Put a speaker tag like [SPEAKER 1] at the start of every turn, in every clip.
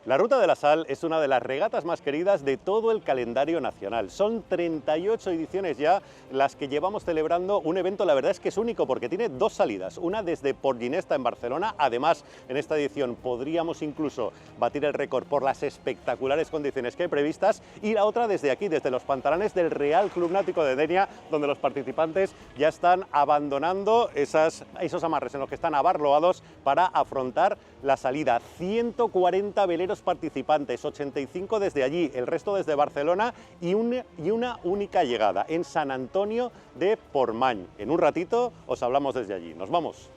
[SPEAKER 1] La Ruta de la Sal es una de las regatas más queridas de todo el calendario nacional. Son 38 ediciones ya las que llevamos celebrando un evento, la verdad es que es único porque tiene dos salidas, una desde Port Ginesta en Barcelona, además en esta edición podríamos incluso batir el récord por las espectaculares condiciones que hay previstas, y la otra desde aquí, desde los pantalanes del Real Club Náutico de Denia, donde los participantes ya están abandonando esos amarres en los que están abarloados para afrontar la salida. 140 veleros participantes, 85 desde allí, el resto desde Barcelona y una única llegada en San Antonio de Portmany. En un ratito os hablamos desde allí. ¡Nos vamos!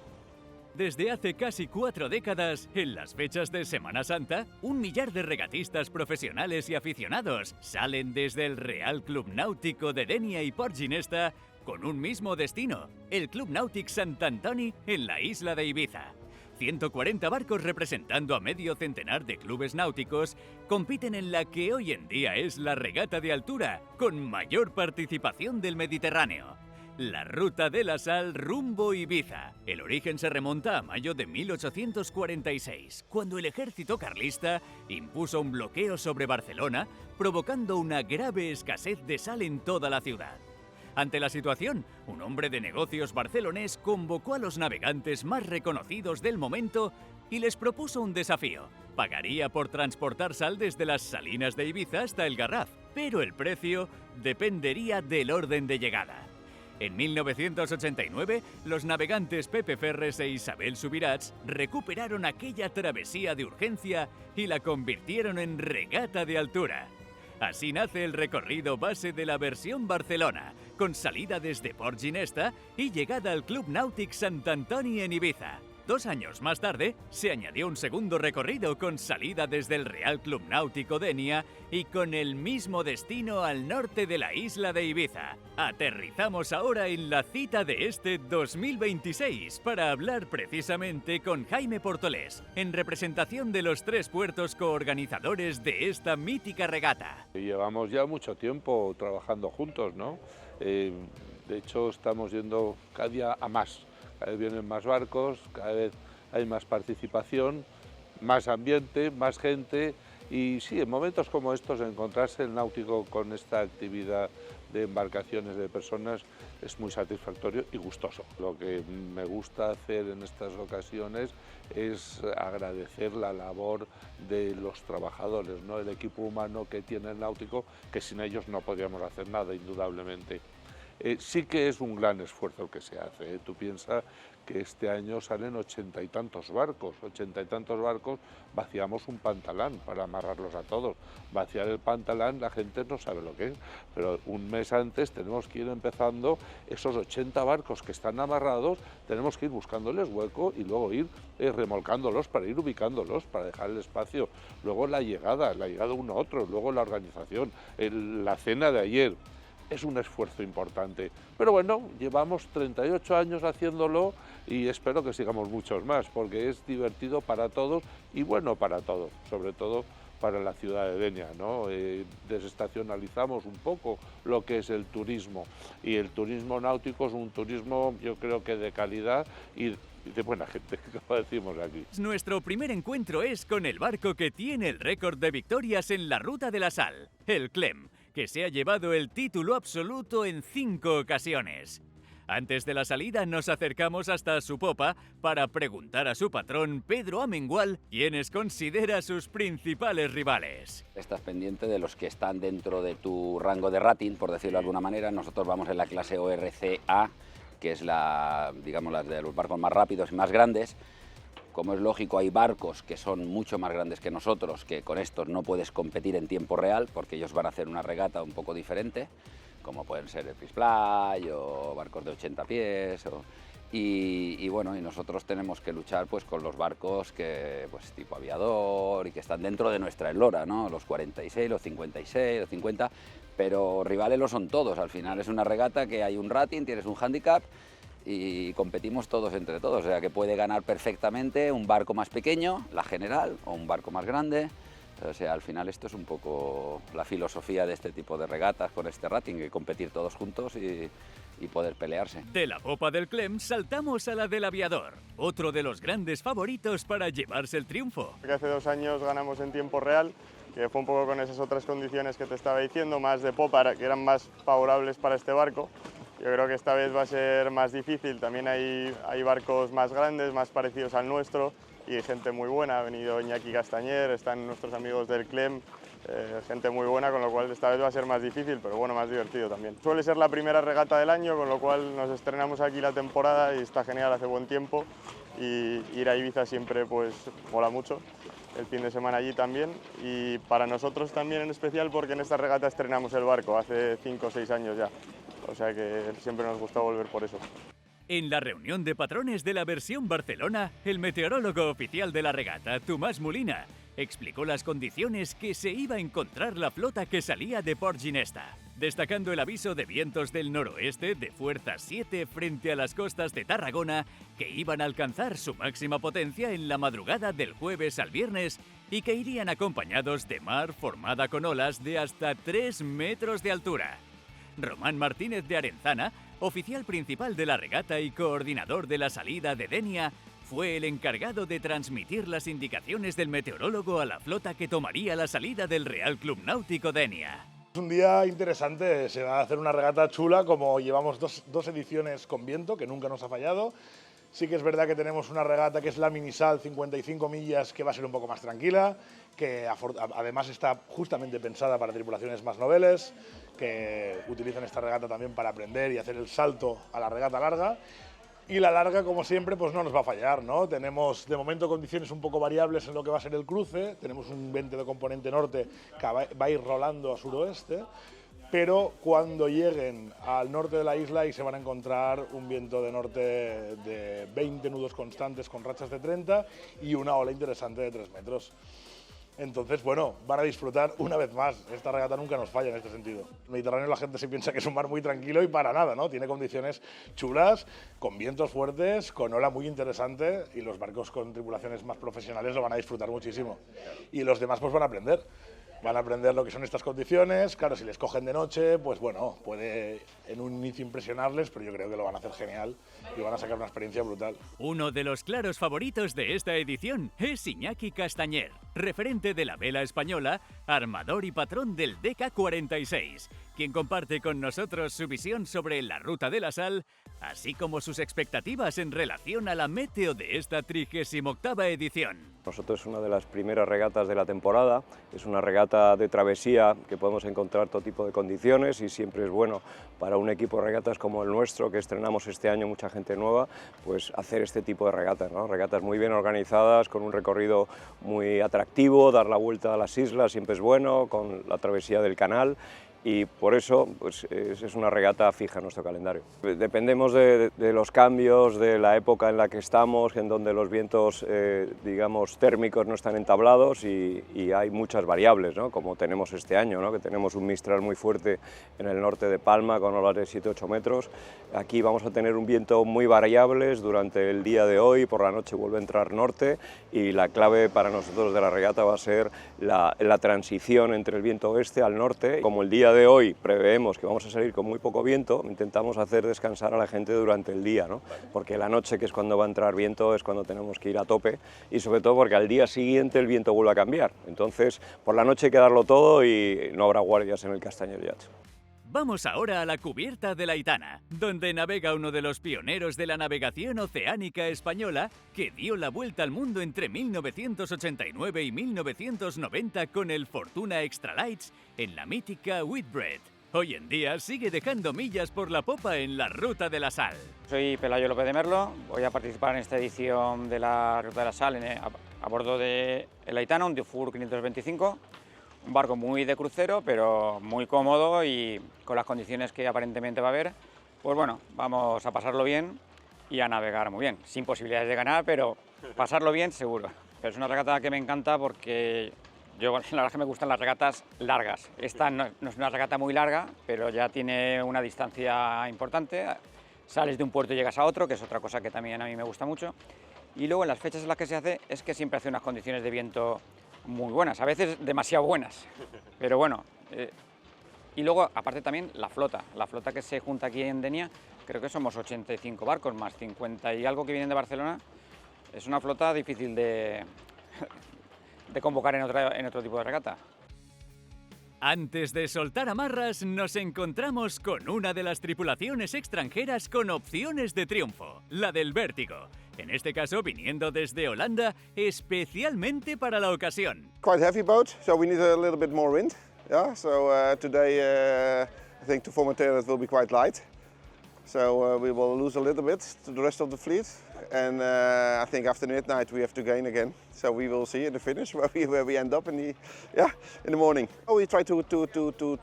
[SPEAKER 2] Desde hace casi 4 décadas, en las fechas de Semana Santa, 1 millar de regatistas profesionales y aficionados salen desde el Real Club Náutico de Denia y Port Ginesta con un mismo destino, el Club Nàutic Sant Antoni en la isla de Ibiza. 140 barcos representando a medio centenar de clubes náuticos compiten en la que hoy en día es la regata de altura con mayor participación del Mediterráneo. La Ruta de la Sal rumbo Ibiza. El origen se remonta a mayo de 1846, cuando el ejército carlista impuso un bloqueo sobre Barcelona, provocando una grave escasez de sal en toda la ciudad. Ante la situación, un hombre de negocios barcelonés convocó a los navegantes más reconocidos del momento y les propuso un desafío. Pagaría por transportar sal desde las salinas de Ibiza hasta el Garraf, pero el precio dependería del orden de llegada. En 1989, los navegantes Pepe Ferres e Isabel Subirats recuperaron aquella travesía de urgencia y la convirtieron en regata de altura. Así nace el recorrido base de la versión Barcelona, con salida desde Port Ginesta y llegada al Club Nàutic Sant Antoni en Ibiza. 2 años más tarde, se añadió un segundo recorrido con salida desde el Real Club Náutico Denia y con el mismo destino al norte de la isla de Ibiza. Aterrizamos ahora en la cita de este 2026 para hablar precisamente con Jaime Portolés, en representación de los 3 puertos coorganizadores de esta mítica regata.
[SPEAKER 3] Llevamos ya mucho tiempo trabajando juntos, ¿no? De hecho, estamos yendo cada día a más. Cada vez vienen más barcos, cada vez hay más participación, más ambiente, más gente y sí, en momentos como estos encontrarse el náutico con esta actividad de embarcaciones de personas es muy satisfactorio y gustoso. Lo que me gusta hacer en estas ocasiones es agradecer la labor de los trabajadores, ¿no? El equipo humano que tiene el náutico, que sin ellos no podríamos hacer nada, indudablemente. Sí que es un gran esfuerzo el que se hace, ¿eh? Tú piensas que este año salen 80 y tantos barcos, vaciamos un pantalán para amarrarlos a todos. Vaciar el pantalán la gente no sabe lo que es, pero un mes antes tenemos que ir empezando esos 80 barcos que están amarrados, tenemos que ir buscándoles hueco y luego ir remolcándolos para ir ubicándolos, para dejar el espacio. Luego la llegada uno a otro, luego la organización, la cena de ayer. Es un esfuerzo importante, pero bueno, llevamos 38 años haciéndolo y espero que sigamos muchos más, porque es divertido para todos y bueno para todos, sobre todo para la ciudad de Denia, ¿no? Desestacionalizamos un poco lo que es el turismo y el turismo náutico es un turismo, yo creo que de calidad y de buena gente, como decimos aquí.
[SPEAKER 2] Nuestro primer encuentro es con el barco que tiene el récord de victorias en la Ruta de la Sal, el Clem, que se ha llevado el título absoluto en 5 ocasiones. Antes de la salida nos acercamos hasta su popa para preguntar a su patrón, Pedro Amengual, quiénes considera sus principales rivales.
[SPEAKER 4] Estás pendiente de los que están dentro de tu rango de rating, por decirlo de alguna manera. Nosotros vamos en la clase ORCA, que es la de los barcos más rápidos y más grandes. Como es lógico, hay barcos que son mucho más grandes que nosotros, que con estos no puedes competir en tiempo real, porque ellos van a hacer una regata un poco diferente, como pueden ser el Fish Fly o barcos de 80 pies. Y bueno, y nosotros tenemos que luchar pues con los barcos que pues tipo Aviador y que están dentro de nuestra eslora, ¿no? Los 46, los 56, los 50, pero rivales lo son todos. Al final es una regata que hay un rating, tienes un handicap y competimos todos entre todos, o sea que puede ganar perfectamente un barco más pequeño, la general, o un barco más grande, O sea, al final esto es un poco la filosofía de este tipo de regatas con este rating, que competir todos juntos y poder pelearse.
[SPEAKER 2] De la popa del Clem saltamos a la del Aviador, otro de los grandes favoritos para llevarse el triunfo.
[SPEAKER 5] Hace 2 años ganamos en tiempo real, que fue un poco con esas otras condiciones que te estaba diciendo, más de popa, que eran más favorables para este barco. Yo creo que esta vez va a ser más difícil, también hay barcos más grandes, más parecidos al nuestro, y hay gente muy buena. Ha venido Iñaki Castañer, están nuestros amigos del Clem, gente muy buena, con lo cual esta vez va a ser más difícil, pero bueno, más divertido también. Suele ser la primera regata del año, con lo cual nos estrenamos aquí la temporada y está genial, hace buen tiempo, y ir a Ibiza siempre pues mola mucho, el fin de semana allí también, y para nosotros también en especial porque en esta regata estrenamos el barco hace 5 o 6 años ya, o sea que siempre nos gusta volver por eso.
[SPEAKER 2] En la reunión de patrones de la versión Barcelona, el meteorólogo oficial de la regata, Tomàs Molina, explicó las condiciones que se iba a encontrar la flota que salía de Port Ginesta, destacando el aviso de vientos del noroeste de fuerza 7 frente a las costas de Tarragona, que iban a alcanzar su máxima potencia en la madrugada del jueves al viernes y que irían acompañados de mar formada con olas de hasta 3 metros de altura. Román Martínez de Arenzana, oficial principal de la regata y coordinador de la salida de Denia, fue el encargado de transmitir las indicaciones del meteorólogo a la flota que tomaría la salida del Real Club Náutico Denia.
[SPEAKER 6] Es un día interesante, se va a hacer una regata chula, como llevamos dos ediciones con viento, que nunca nos ha fallado. Sí que es verdad que tenemos una regata que es la Minisal 55 millas, que va a ser un poco más tranquila, que además está justamente pensada para tripulaciones más noveles, que utilizan esta regata también para aprender y hacer el salto a la regata larga. Y la larga, como siempre, pues no nos va a fallar, ¿no? Tenemos, de momento, condiciones un poco variables en lo que va a ser el cruce. Tenemos un viento de componente norte que va a ir rolando a suroeste, pero cuando lleguen al norte de la isla y se van a encontrar un viento de norte de 20 nudos constantes con rachas de 30 y una ola interesante de 3 metros. Entonces, bueno, van a disfrutar una vez más. Esta regata nunca nos falla en este sentido. El Mediterráneo, la gente se piensa que es un mar muy tranquilo y para nada, ¿no? Tiene condiciones chulas, con vientos fuertes, con ola muy interesante, y los barcos con tripulaciones más profesionales lo van a disfrutar muchísimo. Y los demás pues van a aprender. Van a aprender lo que son estas condiciones. Claro, si les cogen de noche, pues bueno, puede en un inicio impresionarles, pero yo creo que lo van a hacer genial y van a sacar una experiencia brutal.
[SPEAKER 2] Uno de los claros favoritos de esta edición es Iñaki Castañer, referente de la vela española, armador y patrón del Deca 46, quien comparte con nosotros su visión sobre la Ruta de la Sal, así como sus expectativas en relación a la meteo de esta 38ª edición.
[SPEAKER 7] Nosotros es una de las primeras regatas de la temporada, es una regata de travesía que podemos encontrar todo tipo de condiciones y siempre es bueno para un equipo de regatas como el nuestro, que estrenamos este año mucha gente nueva, pues hacer este tipo de regatas, ¿no? Regatas muy bien organizadas, con un recorrido muy atractivo, dar la vuelta a las islas siempre es bueno, con la travesía del canal. Y por eso pues, es una regata fija en nuestro calendario. Dependemos de los cambios, de la época en la que estamos, en donde los vientos digamos, térmicos no están entablados y hay muchas variables, ¿no? Como tenemos este año, ¿no? Que tenemos un Mistral muy fuerte en el norte de Palma con olas de 7-8 metros. Aquí vamos a tener un viento muy variables durante el día de hoy, por la noche vuelve a entrar norte y la clave para nosotros de la regata va a ser la transición entre el viento oeste al norte. Como el día de hoy preveemos que vamos a salir con muy poco viento, intentamos hacer descansar a la gente durante el día, ¿no? Porque la noche, que es cuando va a entrar viento, es cuando tenemos que ir a tope y sobre todo porque al día siguiente el viento vuelve a cambiar. Entonces, por la noche hay que darlo todo y no habrá guardias en el Castañer Yacht.
[SPEAKER 2] Vamos ahora a la cubierta de la Aitana, donde navega uno de los pioneros de la navegación oceánica española, que dio la vuelta al mundo entre 1989 y 1990 con el Fortuna Extralights en la mítica Whitbread. Hoy en día sigue dejando millas por la popa en la Ruta de la Sal.
[SPEAKER 8] Soy Pelayo López de Merlo, voy a participar en esta edición de la Ruta de la Sal a bordo de el Aitana, un Dufour 525. Un barco muy de crucero, pero muy cómodo y con las condiciones que aparentemente va a haber, pues bueno, vamos a pasarlo bien y a navegar muy bien. Sin posibilidades de ganar, pero pasarlo bien seguro. Pero es una regata que me encanta porque yo, la verdad es que me gustan las regatas largas. Esta no es una regata muy larga, pero ya tiene una distancia importante. Sales de un puerto y llegas a otro, que es otra cosa que también a mí me gusta mucho. Y luego en las fechas en las que se hace es que siempre hace unas condiciones de viento muy buenas, a veces demasiado buenas, pero bueno. Y luego, aparte también, la flota que se junta aquí en Denia, creo que somos 85 barcos, más 50 y algo que vienen de Barcelona. Es una flota difícil de convocar en otro tipo de regata.
[SPEAKER 2] Antes de soltar amarras, nos encontramos con una de las tripulaciones extranjeras con opciones de triunfo, la del Vértigo. En este caso, viniendo desde Holanda, especialmente para la ocasión.
[SPEAKER 9] Quite heavy boat, so we need a little bit more wind. Yeah, so today I think to Formentera it will be quite light. So we will lose a little bit to the rest of the fleet, and I think after midnight we have to gain again. So we will see in the finish where we end up in the morning. We try to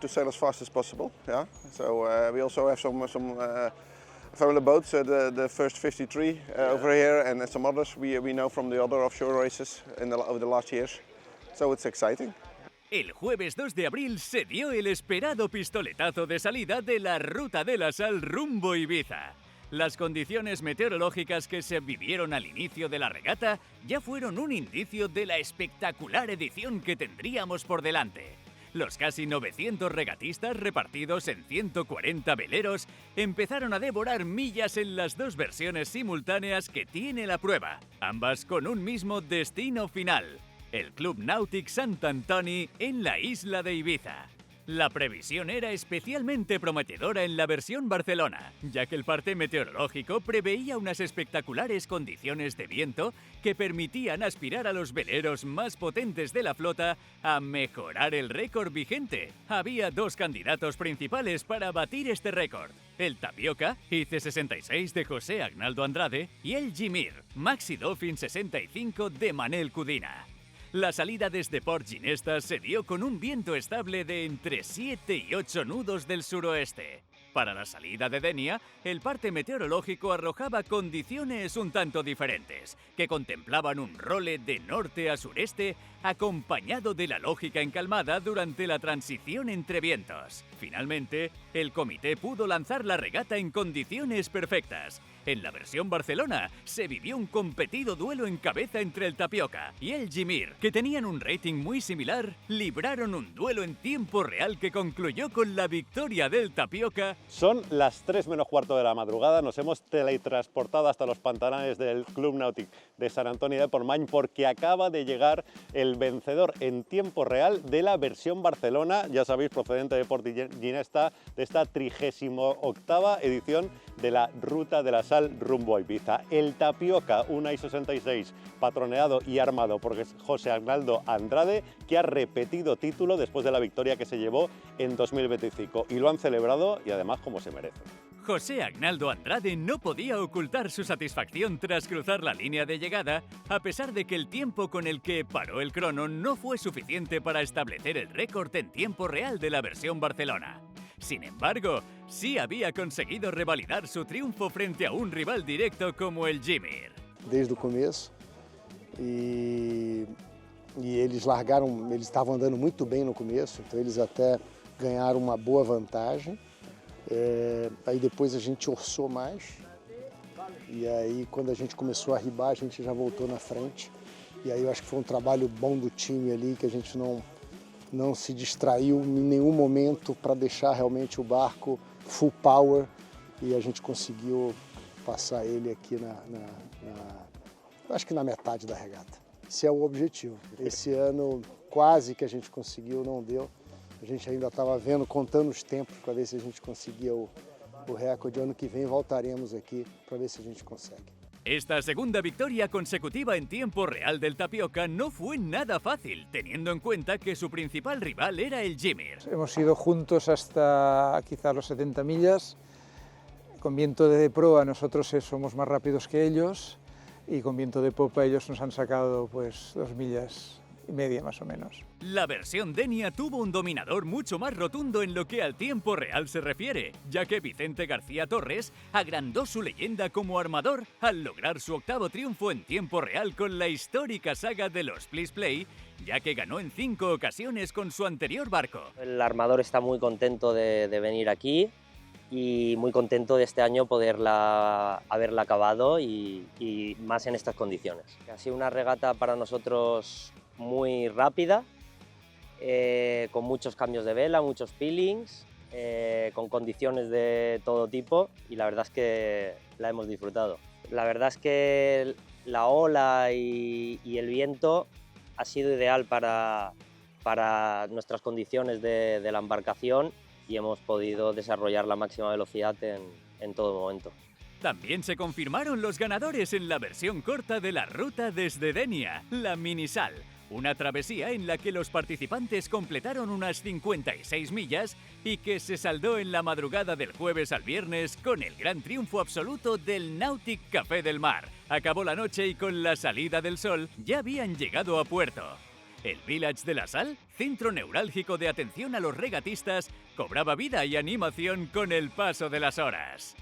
[SPEAKER 9] sail as fast as possible. Yeah. So we also have some from the boats, the first 53 over here, and some others we know from the other offshore races over the last years. So it's exciting.
[SPEAKER 2] El jueves 2 de abril se dio el esperado pistoletazo de salida de la Ruta de la Sal rumbo Ibiza. Las condiciones meteorológicas que se vivieron al inicio de la regata ya fueron un indicio de la espectacular edición que tendríamos por delante. Los casi 900 regatistas repartidos en 140 veleros empezaron a devorar millas en las dos versiones simultáneas que tiene la prueba, ambas con un mismo destino final: el Club Nàutic Sant Antoni en la isla de Ibiza. La previsión era especialmente prometedora en la versión Barcelona, ya que el parte meteorológico preveía unas espectaculares condiciones de viento que permitían aspirar a los veleros más potentes de la flota a mejorar el récord vigente. Había dos candidatos principales para batir este récord: el Tapioca, IC66 de José Agnaldo Andrade, y el Ymir, Maxi Dolphin 65 de Manel Cudina. La salida desde Port Ginesta se dio con un viento estable de entre 7 y 8 nudos del suroeste. Para la salida de Denia, el parte meteorológico arrojaba condiciones un tanto diferentes, que contemplaban un role de norte a sureste, acompañado de la lógica encalmada durante la transición entre vientos. Finalmente, el comité pudo lanzar la regata en condiciones perfectas. En la versión Barcelona se vivió un competido duelo en cabeza entre el Tapioca y el Ymir, que tenían un rating muy similar, libraron un duelo en tiempo real que concluyó con la victoria del Tapioca.
[SPEAKER 1] Son las 3 menos cuarto de la madrugada, nos hemos teletransportado hasta los pantanales del Club Nàutic de Sant Antoni de Portmany porque acaba de llegar el vencedor en tiempo real de la versión Barcelona, ya sabéis, procedente de Port Ginesta, de esta 38ª edición de la Ruta de la Sal rumbo a Ibiza. El Tapioca, un I-66 patroneado y armado por José Agnaldo Andrade, que ha repetido título después de la victoria que se llevó en 2025, y lo han celebrado y además como se merece.
[SPEAKER 2] José Agnaldo Andrade no podía ocultar su satisfacción tras cruzar la línea de llegada, a pesar de que el tiempo con el que paró el crono no fue suficiente para establecer el récord en tiempo real de la versión Barcelona. Sin embargo, sí había conseguido revalidar su triunfo frente a un rival directo como el Ymir.
[SPEAKER 10] Desde o começo, e eles largaram, eles estavam andando muito bem no começo, então eles até ganharam uma boa vantagem. Aí depois a gente orçou mais, e aí quando a gente começou a ribar a gente já voltou na frente. E aí eu acho que foi um trabalho bom do time ali, que a gente não se distraiu em nenhum momento para deixar realmente o barco full power, e a gente conseguiu passar ele aqui acho que na metade da regata. Esse é o objetivo. Esse ano quase que a gente conseguiu, não deu. A gente ainda estava vendo, contando os tempos para ver se a gente conseguia o recorde. Ano que vem voltaremos aqui para ver se a gente consegue.
[SPEAKER 2] Esta segunda victoria consecutiva en tiempo real del Tapioca no fue nada fácil, teniendo en cuenta que su principal rival era el Ymir.
[SPEAKER 11] Hemos ido juntos hasta quizás los 70 millas. Con viento de proa nosotros somos más rápidos que ellos, y con viento de popa ellos nos han sacado pues 2 millas y media más o menos.
[SPEAKER 2] La versión Denia tuvo un dominador mucho más rotundo en lo que al tiempo real se refiere, ya que Vicente García Torres agrandó su leyenda como armador al lograr su 8º triunfo en tiempo real con la histórica saga de los Please Play, ya que ganó en 5 ocasiones con su anterior barco.
[SPEAKER 12] El armador está muy contento de venir aquí y muy contento de este año haberla acabado y más en estas condiciones. Ha sido una regata para nosotros muy rápida, con muchos cambios de vela, muchos peelings, con condiciones de todo tipo, y la verdad es que la hemos disfrutado. La verdad es que la ola y el viento ha sido ideal para nuestras condiciones de la embarcación y hemos podido desarrollar la máxima velocidad en todo momento.
[SPEAKER 2] También se confirmaron los ganadores en la versión corta de la ruta desde Denia, la Minisal, una travesía en la que los participantes completaron unas 56 millas y que se saldó en la madrugada del jueves al viernes con el gran triunfo absoluto del Nautic Café del Mar. Acabó la noche y con la salida del sol ya habían llegado a puerto. El Village de la Sal, centro neurálgico de atención a los regatistas, cobraba vida y animación con el paso de las horas.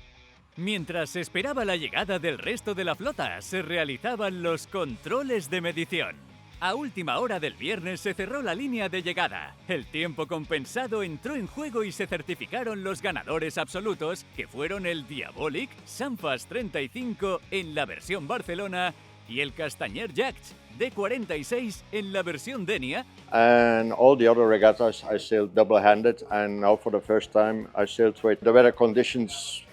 [SPEAKER 2] Mientras se esperaba la llegada del resto de la flota, se realizaban los controles de medición. A última hora del viernes se cerró la línea de llegada. El tiempo compensado entró en juego y se certificaron los ganadores absolutos, que fueron el Diabolic Sanfas 35 en la versión Barcelona y el Castañer Yachts D46 en la versión Denia.
[SPEAKER 13] And all the other regattas I sailed double-handed, and now for the first time I sailed with the weather conditions.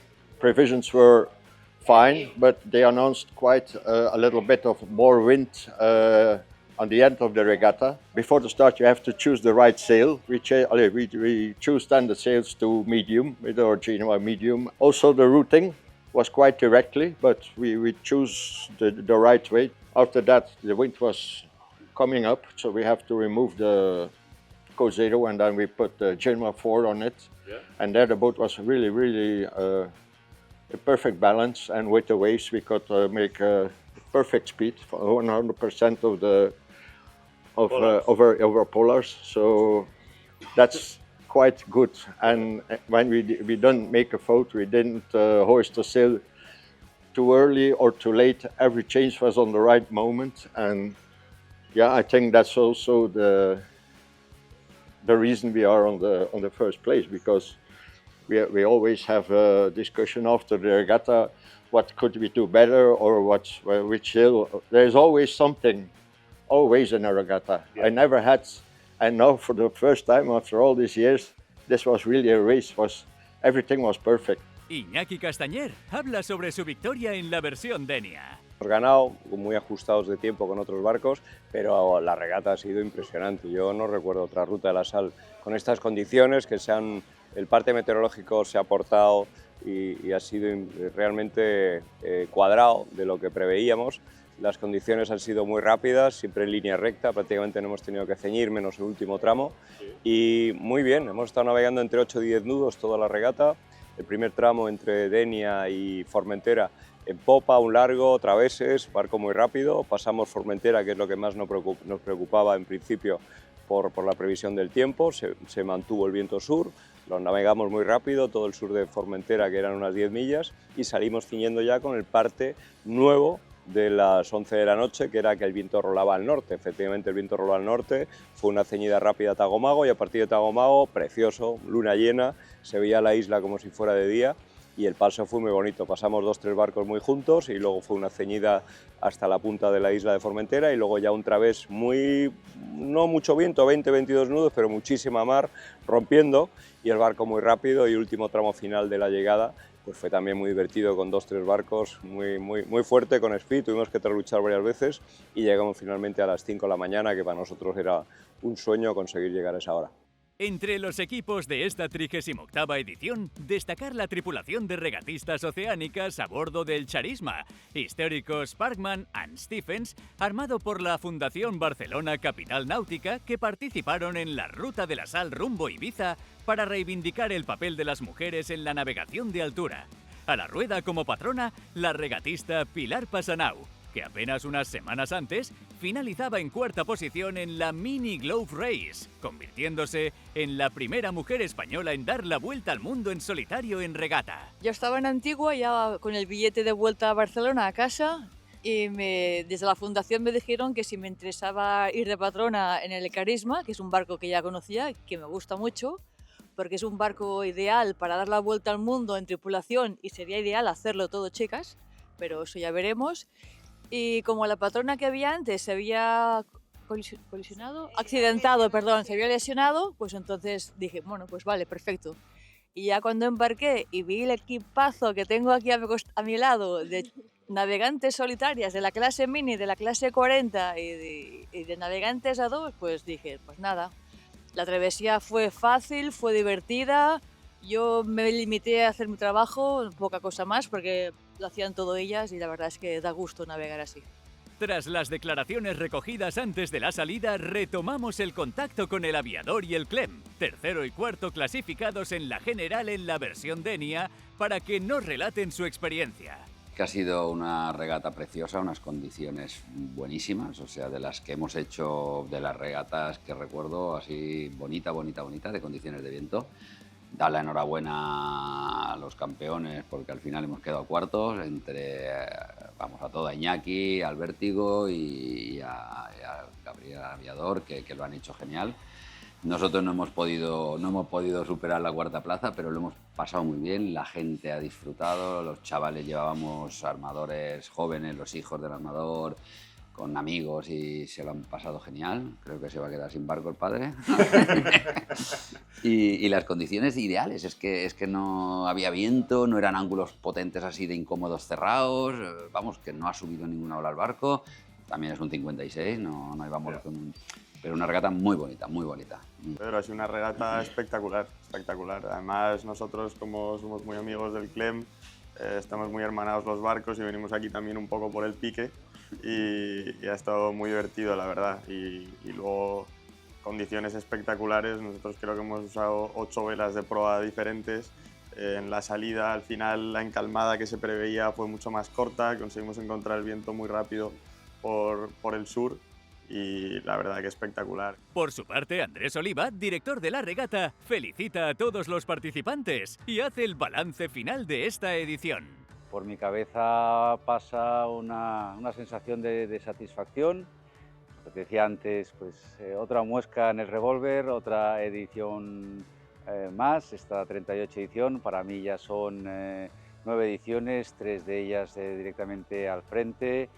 [SPEAKER 13] Provisions were fine, but they announced quite a little bit of more wind on the end of the regatta. Before the start, you have to choose the right sail. We choose standard sails to medium with our Genoa medium. Also, the routing was quite directly, but we choose the right way. After that, the wind was coming up, so we have to remove the Coast Zero, and then we put the Genoa 4 on it. Yeah. And there the boat was really a perfect balance, and with the waves we could make perfect speed for 100% over polars. So that's quite good. And when we didn't make a fault, we didn't hoist the sail too early or too late. Every change was on the right moment, and yeah, I think that's also the reason we are on the first place, because we always have a discussion after the regatta, what could we do better, or which sail. There's always something, always in a regatta. Yeah. I never had, and now for the first time after all these years, this was really a race. Everything was perfect.
[SPEAKER 2] Iñaki Castañer habla sobre su victoria en la versión Denia.
[SPEAKER 7] Hemos ganado muy ajustados de tiempo con otros barcos, pero la regata ha sido impresionante. Yo no recuerdo otra ruta de la Sal con estas condiciones, que el parte meteorológico se ha portado y ha sido realmente cuadrado de lo que preveíamos. Las condiciones han sido muy rápidas, siempre en línea recta, prácticamente no hemos tenido que ceñir, menos el último tramo. Y muy bien, hemos estado navegando entre 8 y 10 nudos toda la regata. El primer tramo entre Denia y Formentera en popa, un largo, traveses, barco muy rápido. Pasamos Formentera, que es lo que más nos preocupaba en principio por la previsión del tiempo. Se mantuvo el viento sur, lo navegamos muy rápido, todo el sur de Formentera, que eran unas 10 millas, y salimos ciñendo ya con el parte nuevo de las 11 de la noche, que era que el viento rolaba al norte. Efectivamente, el viento roló al norte, fue una ceñida rápida a Tagomago, y a partir de Tagomago, precioso, luna llena, se veía la isla como si fuera de día, y el paso fue muy bonito. Pasamos 2-3 barcos muy juntos, y luego fue una ceñida hasta la punta de la isla de Formentera, y luego ya un través no mucho viento, 20-22 nudos, pero muchísima mar rompiendo, y el barco muy rápido, y último tramo final de la llegada, pues fue también muy divertido, con 2-3 barcos, muy fuerte, con speed. Tuvimos que luchar varias veces y llegamos finalmente a las 5 de la mañana, que para nosotros era un sueño conseguir llegar a esa hora.
[SPEAKER 2] Entre los equipos de esta 38ª edición, destacar la tripulación de regatistas oceánicas a bordo del Charisma, históricos Parkman and Stephens, armado por la Fundación Barcelona Capital Náutica, que participaron en la Ruta de la Sal rumbo Ibiza para reivindicar el papel de las mujeres en la navegación de altura. A la rueda como patrona, la regatista Pilar Pasanau, que apenas unas semanas antes finalizaba en cuarta posición en la Mini Globe Race, convirtiéndose en la primera mujer española en dar la vuelta al mundo en solitario en regata.
[SPEAKER 14] Yo estaba en Antigua ya con el billete de vuelta a Barcelona a casa, y desde la fundación me dijeron que si me interesaba ir de patrona en el Carisma, que es un barco que ya conocía, que me gusta mucho, porque es un barco ideal para dar la vuelta al mundo en tripulación, y sería ideal hacerlo todo chicas, pero eso ya veremos. Y como la patrona que había antes se había accidentado, perdón, se había lesionado, pues entonces dije, bueno, pues vale, perfecto. Y ya cuando embarqué y vi el equipazo que tengo aquí a mi lado de navegantes solitarias de la clase mini, de la clase 40 y de navegantes a dos, pues dije, pues nada, la travesía fue fácil, fue divertida, yo me limité a hacer mi trabajo, poca cosa más, porque lo hacían todo ellas y la verdad es que da gusto navegar así.
[SPEAKER 2] Tras las declaraciones recogidas antes de la salida, retomamos el contacto con el aviador y el CLEM, tercero y cuarto clasificados en la general en la versión Denia, para que nos relaten su experiencia.
[SPEAKER 4] Que ha sido una regata preciosa, unas condiciones buenísimas, o sea, de las que hemos hecho, de las regatas que recuerdo, así bonita, de condiciones de viento. Dar la enhorabuena a los campeones porque al final hemos quedado cuartos vamos a todo, a Iñaki, al Vértigo y a Gabriel Aviador, que lo han hecho genial. Nosotros no hemos podido superar la cuarta plaza, pero lo hemos pasado muy bien, la gente ha disfrutado, los chavales llevábamos armadores jóvenes, los hijos del armador, con amigos y se lo han pasado genial. Creo que se va a quedar sin barco el padre. y las condiciones ideales, es que no había viento, no eran ángulos potentes así de incómodos cerrados, vamos, que no ha subido ninguna ola al barco, también es un 56, no íbamos con... Pero una regata muy bonita, muy bonita.
[SPEAKER 5] Pedro, ha sido una regata espectacular, espectacular. Además, nosotros como somos muy amigos del CLEM, estamos muy hermanados los barcos y venimos aquí también un poco por el pique y ha estado muy divertido, la verdad. Y luego, condiciones espectaculares. Nosotros creo que hemos usado 8 velas de proa diferentes. En la salida, al final, la encalmada que se preveía fue mucho más corta. Conseguimos encontrar el viento muy rápido por el sur. Y la verdad que espectacular.
[SPEAKER 2] Por su parte, Andrés Oliva, director de la regata, felicita a todos los participantes y hace el balance final de esta edición.
[SPEAKER 15] Por mi cabeza pasa una sensación de satisfacción. Como te decía antes, pues otra muesca en el revólver, otra edición más, esta 38 edición. Para mí ya son 9 ediciones, 3 de ellas directamente al frente.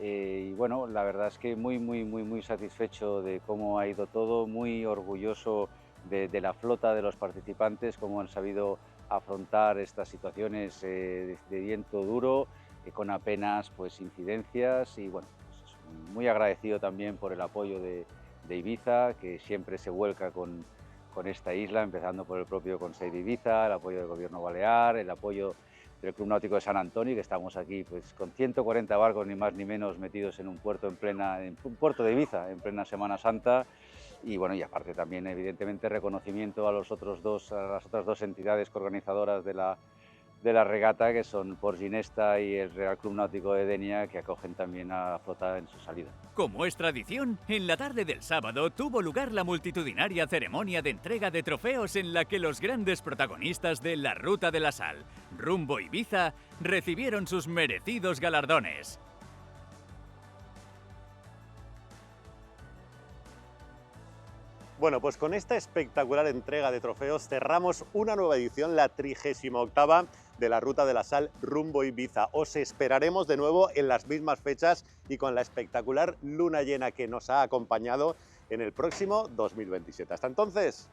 [SPEAKER 15] Y bueno, la verdad es que muy satisfecho de cómo ha ido todo, muy orgulloso de la flota de los participantes, cómo han sabido afrontar estas situaciones de viento duro, con apenas pues incidencias y bueno, pues, muy agradecido también por el apoyo de Ibiza, que siempre se vuelca con esta isla, empezando por el propio Consell de Ibiza, el apoyo del Gobierno Balear, el apoyo del Club Náutico de San Antonio, que estamos aquí pues con 140 barcos ni más ni menos metidos en un puerto puerto de Ibiza en plena Semana Santa. Y bueno, y aparte también evidentemente reconocimiento a las otras dos entidades organizadoras de la regata, que son Port Ginesta y el Real Club Náutico de Denia, que acogen también a la flota en su salida.
[SPEAKER 2] Como es tradición, en la tarde del sábado tuvo lugar la multitudinaria ceremonia de entrega de trofeos en la que los grandes protagonistas de la Ruta de la Sal, rumbo Ibiza, recibieron sus merecidos galardones.
[SPEAKER 1] Bueno, pues con esta espectacular entrega de trofeos cerramos una nueva edición, la 38ª de la Ruta de la Sal rumbo Ibiza. Os esperaremos de nuevo en las mismas fechas y con la espectacular luna llena que nos ha acompañado en el próximo 2027. Hasta entonces.